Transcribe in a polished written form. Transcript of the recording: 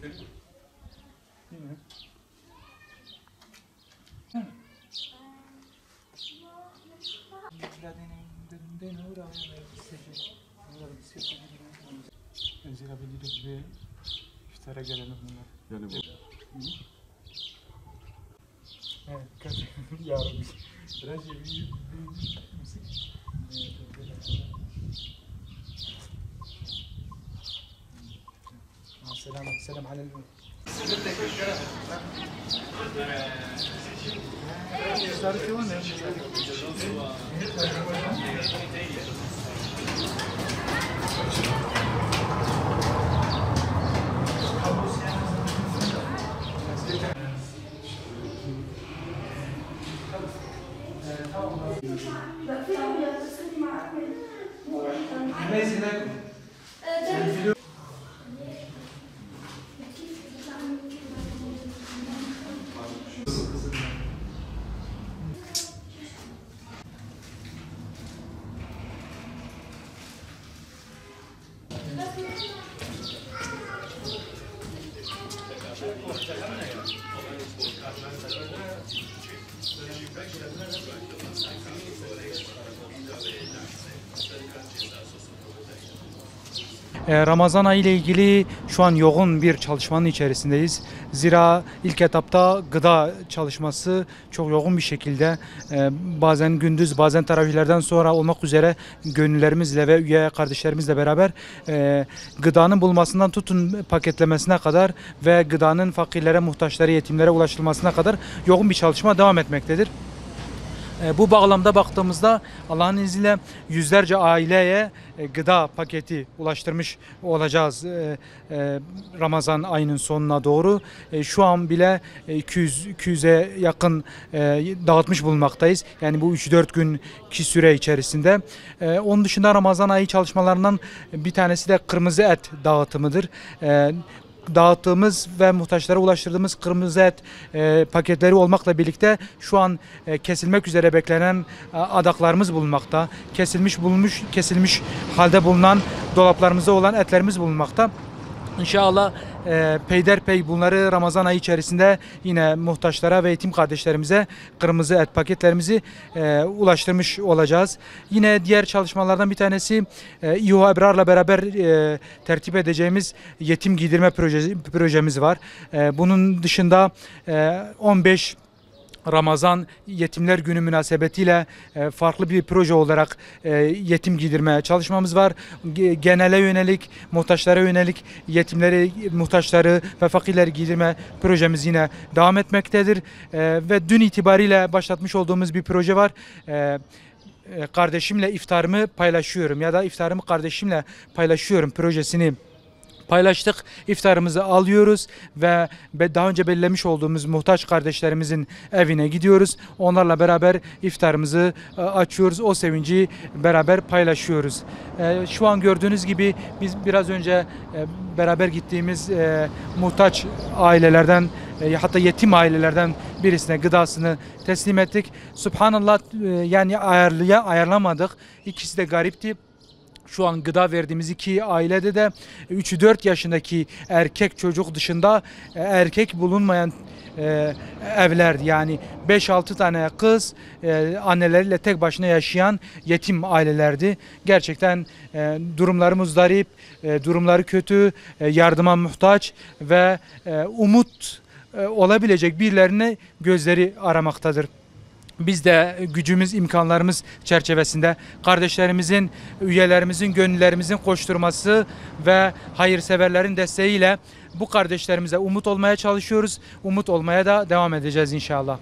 Bilmiyorum. Özleyebiliriz ve iftara gelelim bunlar. Yani bu. Evet, kaç yarın Recep müzik. Selam على Ramazan ayı ile ilgili şu an yoğun bir çalışmanın içerisindeyiz. Zira ilk etapta gıda çalışması çok yoğun bir şekilde bazen gündüz bazen teravihlerden sonra olmak üzere gönüllerimizle ve üye kardeşlerimizle beraber gıdanın bulmasından tutun paketlemesine kadar ve gıdanın fakirlere, muhtaçlara, yetimlere ulaştırılmasına kadar yoğun bir çalışma devam etmektedir. Bu bağlamda baktığımızda Allah'ın izniyle yüzlerce aileye gıda paketi ulaştırmış olacağız Ramazan ayının sonuna doğru. Şu an bile 200'e yakın dağıtmış bulunmaktayız. Yani bu 3-4 günkü süre içerisinde. Onun dışında Ramazan ayı çalışmalarından bir tanesi de kırmızı et dağıtımıdır. Dağıttığımız ve muhtaçlara ulaştırdığımız kırmızı et paketleri olmakla birlikte şu an kesilmek üzere beklenen adaklarımız bulunmakta. Kesilmiş halde bulunan dolaplarımızda olan etlerimiz bulunmakta. İnşallah peyderpey bunları Ramazan ayı içerisinde yine muhtaçlara ve yetim kardeşlerimize kırmızı et paketlerimizi ulaştırmış olacağız. Yine diğer çalışmalardan bir tanesi İHO Ebrar'la beraber tertip edeceğimiz yetim giydirme projemiz var. Bunun dışında 15 Ramazan Yetimler Günü münasebetiyle farklı bir proje olarak yetim giydirme çalışmamız var. Genele yönelik, muhtaçlara yönelik yetimleri, muhtaçları ve fakirleri giydirme projemiz yine devam etmektedir. Ve dün itibariyle başlatmış olduğumuz bir proje var. Kardeşimle iftarımı paylaşıyorum ya da iftarımı kardeşimle paylaşıyorum projesini paylaştık. İftarımızı alıyoruz ve daha önce belirlemiş olduğumuz muhtaç kardeşlerimizin evine gidiyoruz. Onlarla beraber iftarımızı açıyoruz. O sevinci beraber paylaşıyoruz. Şu an gördüğünüz gibi biz biraz önce beraber gittiğimiz muhtaç ailelerden hatta yetim ailelerden birisine gıdasını teslim ettik. Subhanallah, yani ayarlamadık. İkisi de garipti. Şu an gıda verdiğimiz iki ailede de 3-4 yaşındaki erkek çocuk dışında erkek bulunmayan evler, yani 5-6 tane kız anneleriyle tek başına yaşayan yetim ailelerdi. Gerçekten durumları muzdarip, durumları kötü, yardıma muhtaç ve umut olabilecek birilerini gözleri aramaktadır. Biz de gücümüz, imkanlarımız çerçevesinde kardeşlerimizin, üyelerimizin, gönüllerimizin koşturması ve hayırseverlerin desteğiyle bu kardeşlerimize umut olmaya çalışıyoruz. Umut olmaya da devam edeceğiz inşallah.